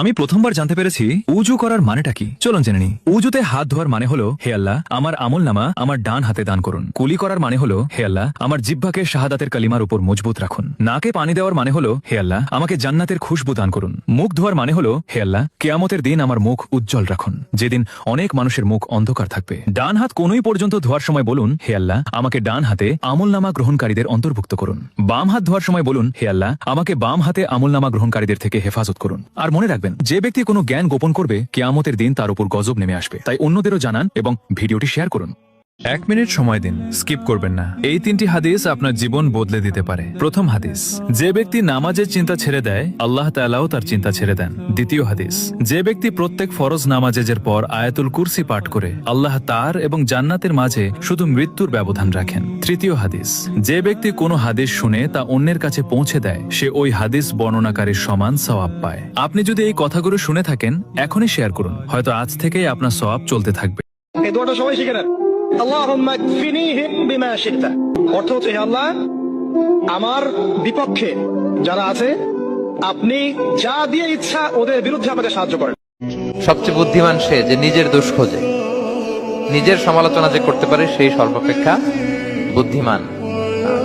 আমি প্রথমবার জানতে পেরেছি উজু করার মানেটা কি। চলুন জেনে নিই। উজুতে হাত ধোয়ার মানে হলো, হে আল্লাহ, আমার আমলনামা আমার ডান হাতে দান করুন। কুলি করার মানে হলো, হে আল্লাহ, আমার জিহ্বাকে শাহাদাতের কালিমার উপর মজবুত রাখুন। নাকে পানি দেওয়ার মানে হলো, হে আল্লাহ, আমাকে জান্নাতের খুশবু দান করুন। মুখ ধোয়ার মানে হলো, হে আল্লাহ, কিয়ামতের দিন আমার মুখ উজ্জ্বল রাখুন, যেদিন অনেক মানুষের মুখ অন্ধকার থাকবে। ডান হাত কোনই পর্যন্ত ধোয়ার সময় বলুন, হে আল্লাহ, আমাকে ডান হাতে আমলনামা গ্রহণকারীদের অন্তর্ভুক্ত করুন। বাম হাত ধোয়ার সময় বলুন, হে আল্লাহ, আমাকে বাম হাতে আমলনামা গ্রহণকারীদের থেকে হেফাজত করুন। আর মনে রাখবেন, যে ব্যক্তি কোনো জ্ঞান গোপন করবে, কিয়ামতের দিন তার উপর গজব নেমে আসবে। তাই অন্যদেরও জানান এবং ভিডিওটি শেয়ার করুন। 1 মিনিট সময় দিন, স্কিপ করবেন না। এই 3টি হাদিস আপনার জীবন বদলে দিতে পারে। প্রথম হাদিস, যে ব্যক্তি নামাজের চিন্তা ছেড়ে দেয়, আল্লাহ তাআলাও তার চিন্তা ছেড়ে দেন। দ্বিতীয় হাদিস, যে ব্যক্তি প্রত্যেক ফরজ নামাজের পর আয়াতুল কুরসি পাঠ করে, আল্লাহ তার এবং জান্নাতের মাঝে শুধু মৃত্যুর ব্যবধান রাখেন। তৃতীয় হাদিস, যে ব্যক্তি কোনো হাদিস শুনে তা অন্যের কাছে পৌঁছে দেয়, সে ওই হাদিস বর্ণনাকারীর সমান সওয়াব পায়। আপনি যদি এই কথাগুলো শুনে থাকেন, এখনই শেয়ার করুন, হয়তো আজ থেকেই আপনার সওয়াব চলতে থাকবে। এই দোয়াটা সবাই শিখে নেন। আল্লাহুম্মা কফিনিহিম বিমা শি'তা। অর্থ হচ্ছে, হে আল্লাহ, আমার বিপক্ষে যারা আছে, আপনি যা দিয়ে ইচ্ছা ওদের বিরুদ্ধে আমাদের সাহায্য করেন। সবচেয়ে বুদ্ধিমান সে যে নিজের দোষ খোঁজে, নিজের সমালোচনা যে করতে পারে সেই সর্বাপেক্ষা বুদ্ধিমান।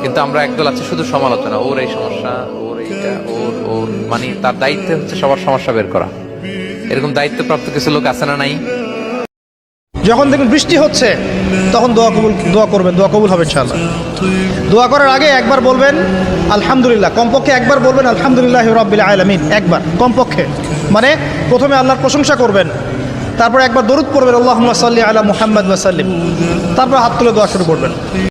কিন্তু আমরা একদল আছে শুধু সমালোচনা, ওর এই সমস্যা, ওর এইটা, ওর মানে তার দায়িত্ব হচ্ছে সবার সমস্যা বের করা। এরকম দায়িত্বপ্রাপ্ত কিছু লোক আছে না নাই? যখন দেখবেন বৃষ্টি হচ্ছে তখন দোয়া করবেন, দোয়া কবুল হবে ইনশাআল্লাহ। দোয়া করার আগে একবার বলবেন আলহামদুলিল্লাহ, কমপক্ষে একবার বলবেন আলহামদুলিল্লাহি রাব্বিল আলামিন, একবার কমপক্ষে। মানে প্রথমে আল্লাহর প্রশংসা করবেন, তারপর একবার দরুদ পড়বেন আল্লাহুম্মা সাল্লি আলা মুহাম্মাদ ওয়া সাল্লিম, তারপর হাত তুলে দোয়া শুরু করবেন।